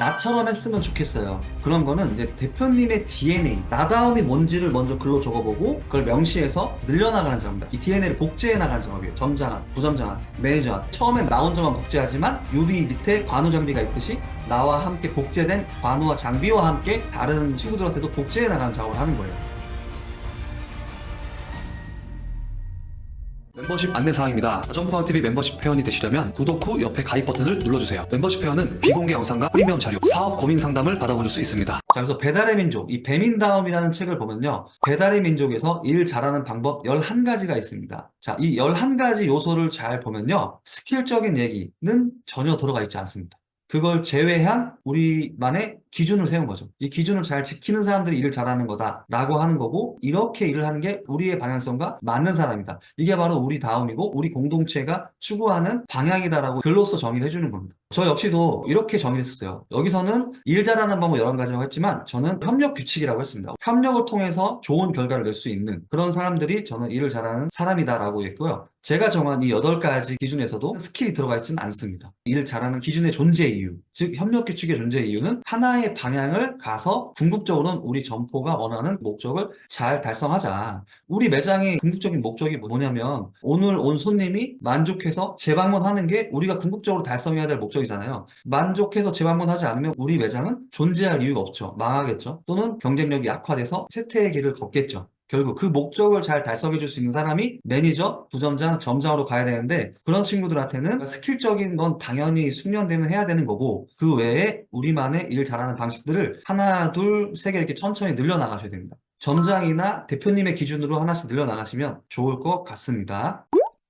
나처럼 했으면 좋겠어요. 그런 거는 이제 대표님의 DNA, 나다움이 뭔지를 먼저 글로 적어보고 그걸 명시해서 늘려나가는 작업입니다. 이 DNA를 복제해 나가는 작업이에요. 점장한테, 부점장한테, 매니저한테. 처음엔 나 혼자만 복제하지만 유비 밑에 관우 장비가 있듯이 나와 함께 복제된 관우와 장비와 함께 다른 친구들한테도 복제해 나가는 작업을 하는 거예요. 멤버십 안내사항입니다. 점프아웃TV 멤버십 회원이 되시려면 구독 후 옆에 가입 버튼을 눌러주세요. 멤버십 회원은 비공개 영상과 프리미엄 자료, 사업 고민 상담을 받아보실 수 있습니다. 자, 그래서 배달의 민족, 이 배민다움이라는 책을 보면요. 배달의 민족에서 일 잘하는 방법 11가지가 있습니다. 자, 이 11가지 요소를 잘 보면요. 스킬적인 얘기는 전혀 들어가 있지 않습니다. 그걸 제외한 우리만의 기준을 세운 거죠. 이 기준을 잘 지키는 사람들이 일을 잘하는 거다라고 하는 거고, 이렇게 일을 하는 게 우리의 방향성과 맞는 사람이다. 이게 바로 우리 다움이고 우리 공동체가 추구하는 방향이다라고 글로써 정의를 해주는 겁니다. 저 역시도 이렇게 정의를 했었어요. 여기서는 일 잘하는 방법 11가지라고 했지만 저는 협력 규칙이라고 했습니다. 협력을 통해서 좋은 결과를 낼 수 있는 그런 사람들이 저는 일을 잘하는 사람이다라고 했고요. 제가 정한 이 8가지 기준에서도 스킬이 들어가 있지는 않습니다. 일 잘하는 기준의 존재 이유, 즉 협력 규칙의 존재 이유는 하나의 방향을 가서 궁극적으로는 우리 점포가 원하는 목적을 잘 달성하자. 우리 매장의 궁극적인 목적이 뭐냐면 오늘 온 손님이 만족해서 재방문하는 게 우리가 궁극적으로 달성해야 될 목적이잖아요. 만족해서 재방문하지 않으면 우리 매장은 존재할 이유가 없죠. 망하겠죠. 또는 경쟁력이 약화돼서 쇠퇴의 길을 걷겠죠. 결국 그 목적을 잘 달성해 줄 수 있는 사람이 매니저, 부점장, 점장으로 가야 되는데 그런 친구들한테는 스킬적인 건 당연히 숙련되면 해야 되는 거고 그 외에 우리만의 일 잘하는 방식들을 하나, 둘, 세 개 이렇게 천천히 늘려나가셔야 됩니다. 점장이나 대표님의 기준으로 하나씩 늘려나가시면 좋을 것 같습니다.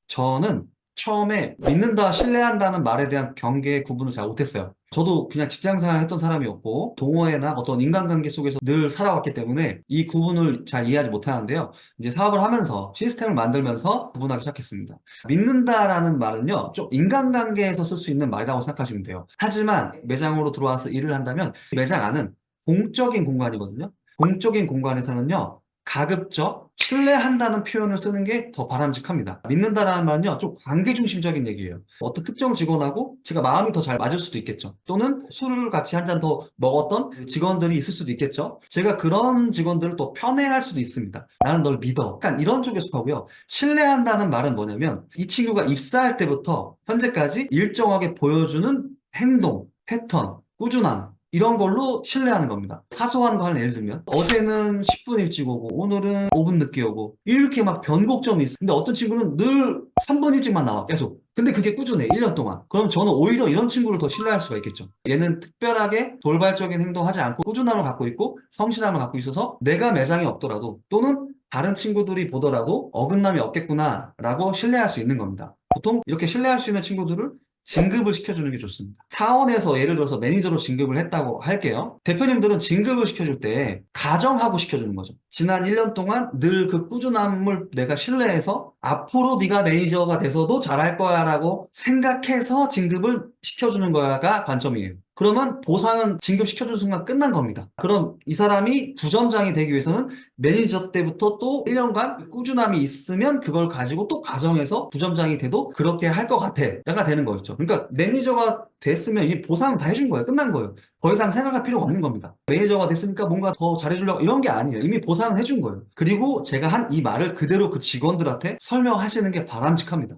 저는 처음에 믿는다, 신뢰한다는 말에 대한 경계 구분을 잘 못했어요. 저도 그냥 직장생활 했던 사람이었고 동호회나 어떤 인간관계 속에서 늘 살아왔기 때문에 이 구분을 잘 이해하지 못하는데요. 이제 사업을 하면서 시스템을 만들면서 구분하기 시작했습니다. 믿는다라는 말은요, 좀 인간관계에서 쓸 수 있는 말이라고 생각하시면 돼요. 하지만 매장으로 들어와서 일을 한다면 매장 안은 공적인 공간이거든요. 공적인 공간에서는요, 가급적 신뢰한다는 표현을 쓰는 게 더 바람직합니다. 믿는다라는 말은요, 좀 관계 중심적인 얘기예요. 어떤 특정 직원하고 제가 마음이 더 잘 맞을 수도 있겠죠. 또는 술을 같이 한 잔 더 먹었던 그 직원들이 있을 수도 있겠죠. 제가 그런 직원들을 또 편애할 수도 있습니다. 나는 널 믿어. 약간 이런 쪽에 속하고요. 신뢰한다는 말은 뭐냐면 이 친구가 입사할 때부터 현재까지 일정하게 보여주는 행동, 패턴, 꾸준함, 이런 걸로 신뢰하는 겁니다. 사소한 거 하나 예를 들면 어제는 10분 일찍 오고 오늘은 5분 늦게 오고 이렇게 막 변곡점이 있어. 근데 어떤 친구는 늘 3분 일찍만 나와 계속. 근데 그게 꾸준해 1년 동안. 그럼 저는 오히려 이런 친구를 더 신뢰할 수가 있겠죠. 얘는 특별하게 돌발적인 행동하지 않고 꾸준함을 갖고 있고 성실함을 갖고 있어서 내가 매장에 없더라도 또는 다른 친구들이 보더라도 어긋남이 없겠구나 라고 신뢰할 수 있는 겁니다. 보통 이렇게 신뢰할 수 있는 친구들을 진급을 시켜주는 게 좋습니다. 사원에서 예를 들어서 매니저로 진급을 했다고 할게요. 대표님들은 진급을 시켜줄 때 가정하고 시켜주는 거죠. 지난 1년 동안 늘 그 꾸준함을 내가 신뢰해서 앞으로 네가 매니저가 돼서도 잘할 거야 라고 생각해서 진급을 시켜주는 거야가 관점이에요. 그러면 보상은 진급시켜준 순간 끝난 겁니다. 그럼 이 사람이 부점장이 되기 위해서는 매니저 때부터 또 1년간 꾸준함이 있으면 그걸 가지고 또 가정해서 부점장이 돼도 그렇게 할 것 같아. 가 되는 거죠. 그러니까 매니저가 됐으면 이제 보상은 다 해준 거예요. 끝난 거예요. 더 이상 생각할 필요가 없는 겁니다. 매니저가 됐으니까 뭔가 더 잘해주려고 이런 게 아니에요. 이미 보상은 해준 거예요. 그리고 제가 한 이 말을 그대로 그 직원들한테 설명하시는 게 바람직합니다.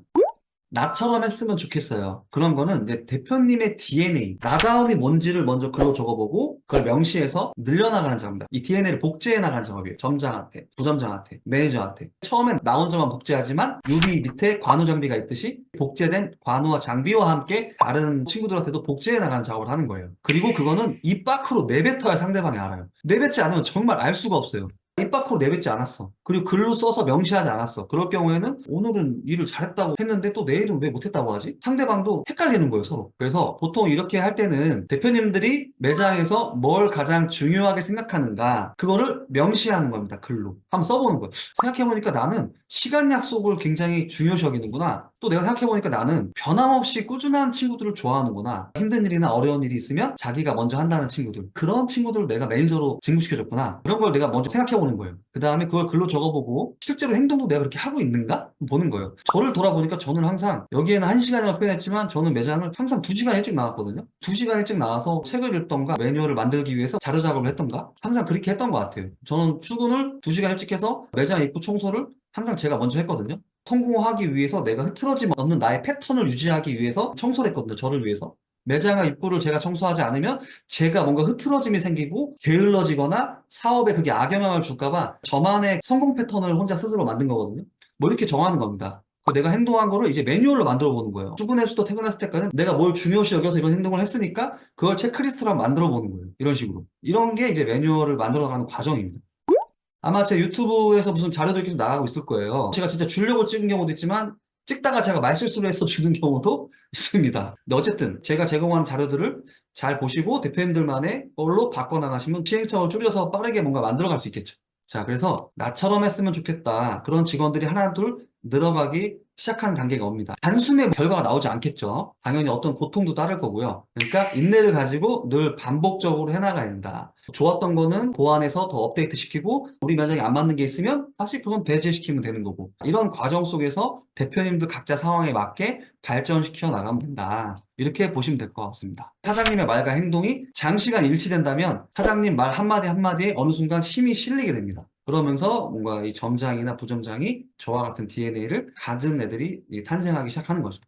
나처럼 했으면 좋겠어요. 그런 거는 이제 대표님의 DNA, 나다움이 뭔지를 먼저 글로 적어보고 그걸 명시해서 늘려나가는 작업입니다. 이 DNA를 복제해 나가는 작업이에요. 점장한테, 부점장한테, 매니저한테. 처음엔 나 혼자만 복제하지만 유비 밑에 관우 장비가 있듯이 복제된 관우와 장비와 함께 다른 친구들한테도 복제해 나가는 작업을 하는 거예요. 그리고 그거는 입 밖으로 내뱉어야 상대방이 알아요. 내뱉지 않으면 정말 알 수가 없어요. 입 밖으로 내뱉지 않았어. 그리고 글로 써서 명시하지 않았어. 그럴 경우에는 오늘은 일을 잘했다고 했는데 또 내일은 왜 못했다고 하지? 상대방도 헷갈리는 거예요, 서로. 그래서 보통 이렇게 할 때는 대표님들이 매장에서 뭘 가장 중요하게 생각하는가, 그거를 명시하는 겁니다, 글로. 한번 써보는 거예요. 생각해보니까 나는 시간 약속을 굉장히 중요시 여기는구나. 또 내가 생각해보니까 나는 변함없이 꾸준한 친구들을 좋아하는구나. 힘든 일이나 어려운 일이 있으면 자기가 먼저 한다는 친구들. 그런 친구들을 내가 매니저로 진급시켜줬구나. 그런 걸 내가 먼저 생각해보는 거예요. 그 다음에 그걸 글로 적어보고 실제로 행동도 내가 그렇게 하고 있는가? 보는 거예요. 저를 돌아보니까 저는 항상 여기에는 1시간이라고 표현했지만 저는 매장을 항상 2시간 일찍 나왔거든요. 2시간 일찍 나와서 책을 읽던가 매뉴얼을 만들기 위해서 자료 작업을 했던가 항상 그렇게 했던 것 같아요. 저는 출근을 2시간 일찍 해서 매장 입구 청소를 항상 제가 먼저 했거든요. 성공하기 위해서 내가 흐트러짐 없는 나의 패턴을 유지하기 위해서 청소를 했거든요. 저를 위해서. 매장 입구를 제가 청소하지 않으면 제가 뭔가 흐트러짐이 생기고 게을러지거나 사업에 그게 악영향을 줄까봐 저만의 성공 패턴을 혼자 스스로 만든 거거든요. 뭐 이렇게 정하는 겁니다. 내가 행동한 거를 이제 매뉴얼로 만들어 보는 거예요. 출근했을 때 퇴근했을 때까지는 내가 뭘 중요시 여겨서 이런 행동을 했으니까 그걸 체크리스트로 만들어 보는 거예요. 이런 식으로. 이런 게 이제 매뉴얼을 만들어가는 과정입니다. 아마 제 유튜브에서 무슨 자료들이 계속 나가고 있을 거예요. 제가 진짜 주려고 찍은 경우도 있지만 찍다가 제가 말실수를 해서 주는 경우도 있습니다. 근데 어쨌든 제가 제공하는 자료들을 잘 보시고 대표님들만의 걸로 바꿔나가시면 시행착오를 줄여서 빠르게 뭔가 만들어갈 수 있겠죠. 자, 그래서 나처럼 했으면 좋겠다. 그런 직원들이 하나, 둘 늘어가기 시작하는 단계가 옵니다. 단숨에 결과가 나오지 않겠죠. 당연히 어떤 고통도 따를 거고요. 그러니까 인내를 가지고 늘 반복적으로 해나가야 된다. 좋았던 거는 보완해서 더 업데이트 시키고 우리 매장에 안 맞는 게 있으면 사실 그건 배제시키면 되는 거고 이런 과정 속에서 대표님들 각자 상황에 맞게 발전시켜 나가면 된다. 이렇게 보시면 될 것 같습니다. 사장님의 말과 행동이 장시간 일치된다면 사장님 말 한마디 한마디에 어느 순간 힘이 실리게 됩니다. 그러면서 뭔가 이 점장이나 부점장이 저와 같은 DNA를 가진 애들이 탄생하기 시작하는 거죠.